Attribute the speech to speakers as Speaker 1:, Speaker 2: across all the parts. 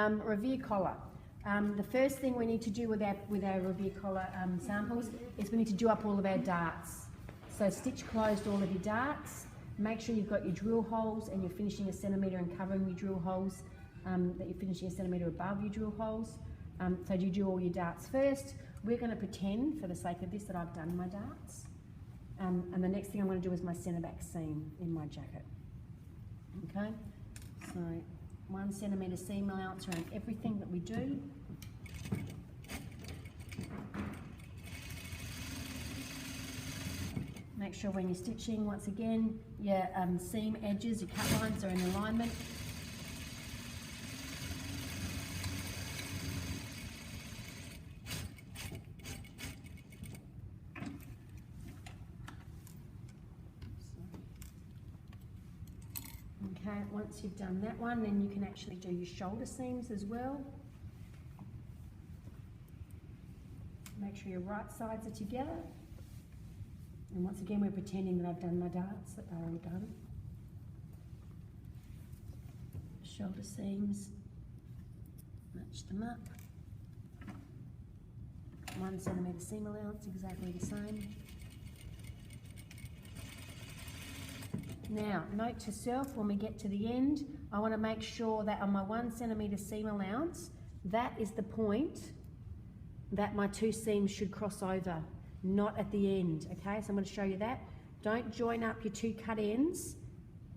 Speaker 1: Revere collar. The first thing we need to do with our Revere collar samples is we need to do up all of our darts. So stitch closed all of your darts. Make sure you've got your drill holes and you're finishing a centimetre and covering your drill holes, that you're finishing a centimetre above your drill holes. So you do all your darts first. We're going to pretend, for the sake of this, that I've done my darts. And the next thing I'm going to do is my centre back seam in my jacket. Okay, so 1 centimetre seam allowance around everything that we do. Make sure when you're stitching, once again, your seam edges, your cut lines are in alignment. Okay, once you've done that one, then you can actually do your shoulder seams as well. Make sure your right sides are together. And once again, we're pretending that I've done my darts, that they're all done. Shoulder seams, match them up. 1 centimetre seam allowance, exactly the same. Now, note to self, when we get to the end, I want to make sure that on my 1 centimetre seam allowance, that is the point that my 2 seams should cross over, not at the end, okay? So I'm going to show you that. Don't join up your 2 cut ends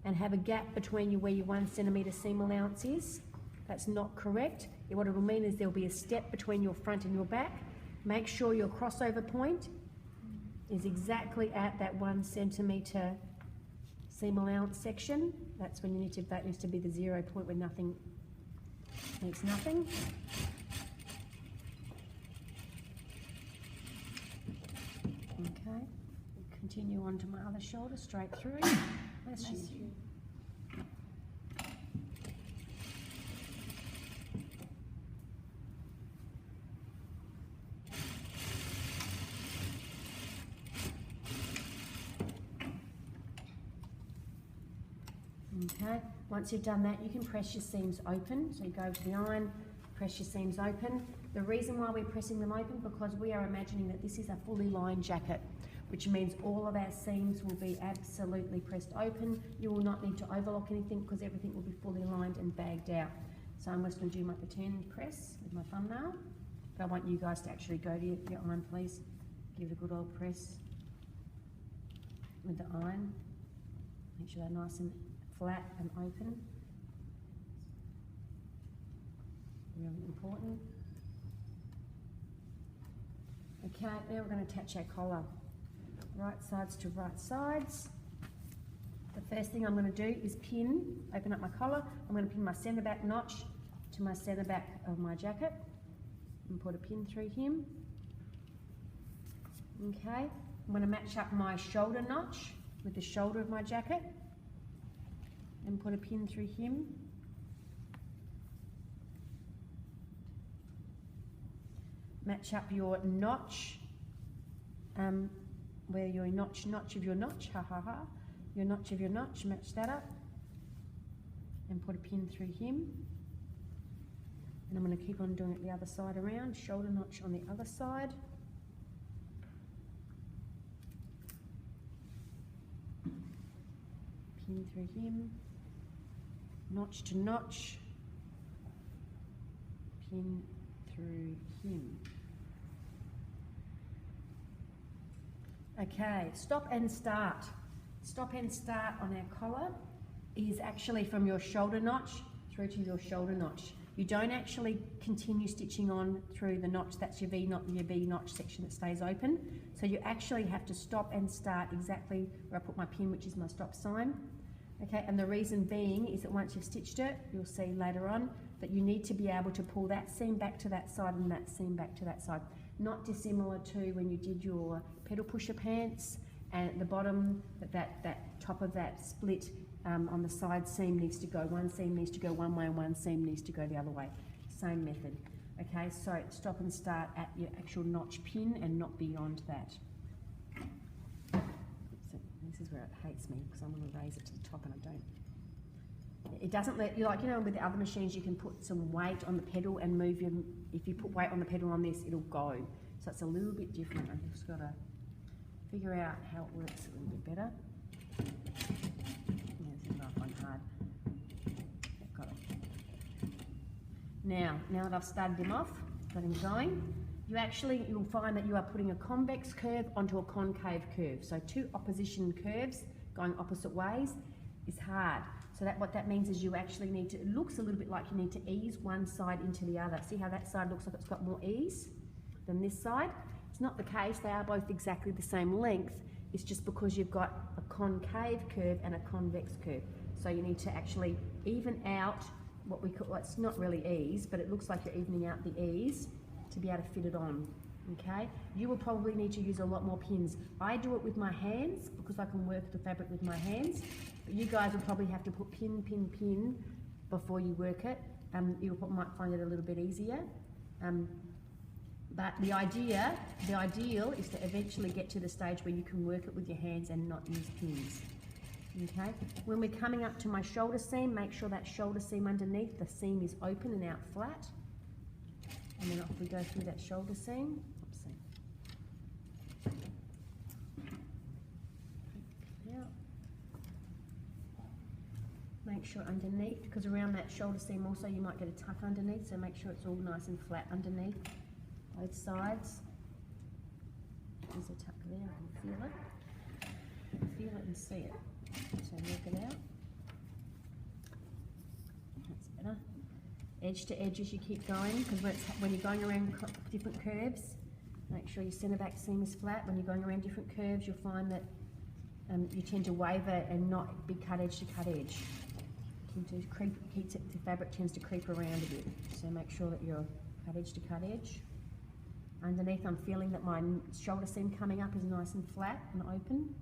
Speaker 1: and have a gap between you where your 1 centimetre seam allowance is. That's not correct. What it will mean is there'll be a step between your front and your back. Make sure your crossover point is exactly at that 1 centimetre seam allowance section. That's when you need to, that needs to be the 0 point where nothing meets nothing. Okay, continue on to my other shoulder, straight through. Bless you. Okay, once you've done that, you can press your seams open. So you go to the iron, press your seams open. The reason why we're pressing them open, because we are imagining that this is a fully lined jacket, which means all of our seams will be absolutely pressed open. You will not need to overlock anything because everything will be fully lined and bagged out. So I'm just going to do my pretend press with my thumbnail. But I want you guys to actually go to your iron, please. Give it a good old press with the iron. Make sure they're nice and flat and open. Really important. Okay, now we're going to attach our collar. Right sides to right sides. The first thing I'm going to do is open up my collar. I'm going to pin my centre back notch to my centre back of my jacket and put a pin through him. Okay, I'm going to match up my shoulder notch with the shoulder of my jacket and put a pin through him. Match up your notch, where your notch of your notch, your notch of your notch, match that up and put a pin through him. And I'm going to keep on doing it the other side around, shoulder notch on the other side. Pin through him, notch to notch, pin through him. Okay, stop and start. Stop and start on our collar is actually from your shoulder notch through to your shoulder notch. You don't actually continue stitching on through the notch, that's your V notch section that stays open. So you actually have to stop and start exactly where I put my pin, which is my stop sign. Okay, and the reason being is that once you've stitched it, you'll see later on that you need to be able to pull that seam back to that side and that seam back to that side. Not dissimilar to when you did your pedal pusher pants, and at the bottom, that top of that split on the side seam needs to go, one seam needs to go one way and one seam needs to go the other way. Same method. Okay, so stop and start at your actual notch pin and not beyond that. So this is where it hates me because I'm going to raise it to the top and I don't It doesn't let you, like, you know, with the other machines you can put some weight on the pedal and move your, if you put weight on the pedal on this, it'll go. So it's a little bit different. I've just got to figure out how it works a little bit better. Yeah, it's a rough one, hard. Yeah, got it. Now that I've started him off, got him going, you'll find that you are putting a convex curve onto a concave curve. So two opposition curves going opposite ways is hard. So what that means is you actually need to, it looks a little bit like you need to ease one side into the other. See how that side looks like it's got more ease than this side? It's not the case, they are both exactly the same length. It's just because you've got a concave curve and a convex curve. So you need to actually even out what we call, well, it's not really ease, but it looks like you're evening out the ease to be able to fit it on, okay? You will probably need to use a lot more pins. I do it with my hands because I can work the fabric with my hands, but you guys will probably have to put pin, pin, pin before you work it. You might find it a little bit easier. But the ideal is to eventually get to the stage where you can work it with your hands and not use pins. Okay, when we're coming up to my shoulder seam, make sure that shoulder seam underneath, the seam is open and out flat. And then if we go through that shoulder seam, make sure underneath, because around that shoulder seam also you might get a tuck underneath, so make sure it's all nice and flat underneath, both sides. There's a tuck there, I can feel it and see it. So work it out. That's better. Edge to edge as you keep going, because when you're going around different curves, make sure your centre back seam is flat. When you're going around different curves, you'll find that you tend to waver and not be cut edge to cut edge. The fabric tends to creep around a bit, so make sure that you're cut edge to cut edge. Underneath, I'm feeling that my shoulder seam coming up is nice and flat and open.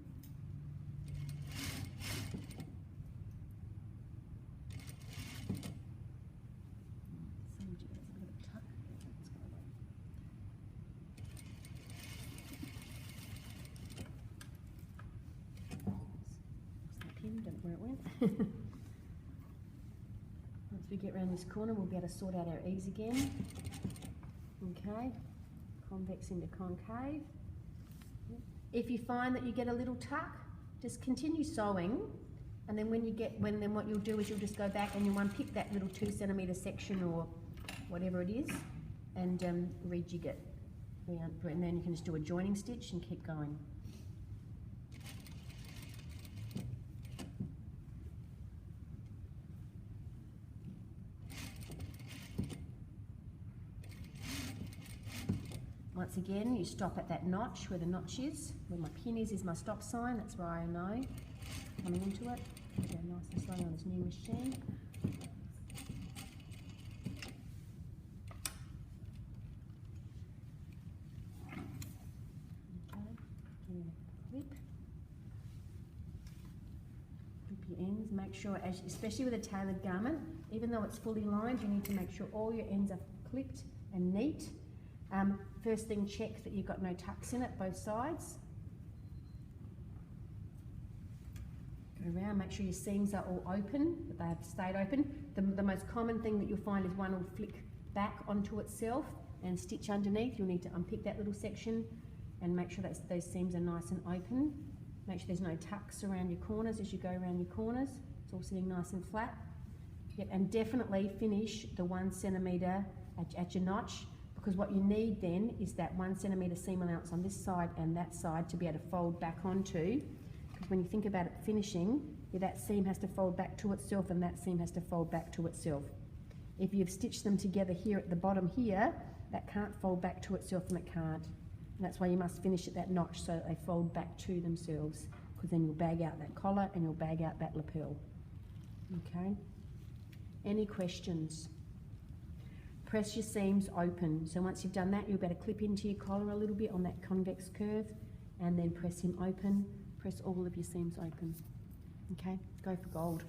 Speaker 1: Don't know where it went. Once we get around this corner, we'll be able to sort out our ease again. Okay, convex into concave. If you find that you get a little tuck, just continue sewing, and then then what you'll do is you'll just go back and you'll unpick that little 2 centimetre section or whatever it is, and rejig it. And then you can just do a joining stitch and keep going. Once again, you stop at that notch where the notch is. Where my pin is my stop sign. That's where I know coming into it. Go nice and slowly on this new machine. Okay, clip. Clip your ends. Make sure, especially with a tailored garment, even though it's fully lined, you need to make sure all your ends are clipped and neat. First thing, check that you've got no tucks in it, both sides. Go around, make sure your seams are all open, that they have stayed open. The most common thing that you'll find is one will flick back onto itself and stitch underneath. You'll need to unpick that little section and make sure that those seams are nice and open. Make sure there's no tucks around your corners as you go around your corners. It's all sitting nice and flat. Yep, and definitely finish the 1 centimetre at your notch, because what you need then is that 1 centimetre seam allowance on this side and that side to be able to fold back onto. Because when you think about it finishing, that seam has to fold back to itself and that seam has to fold back to itself. If you've stitched them together here at the bottom here, that can't fold back to itself and it can't. And that's why you must finish at that notch so that they fold back to themselves, because then you'll bag out that collar and you'll bag out that lapel. Okay? Any questions? Press your seams open. So once you've done that, you'll better clip into your collar a little bit on that convex curve and then press him open. Press all of your seams open. Okay, go for gold.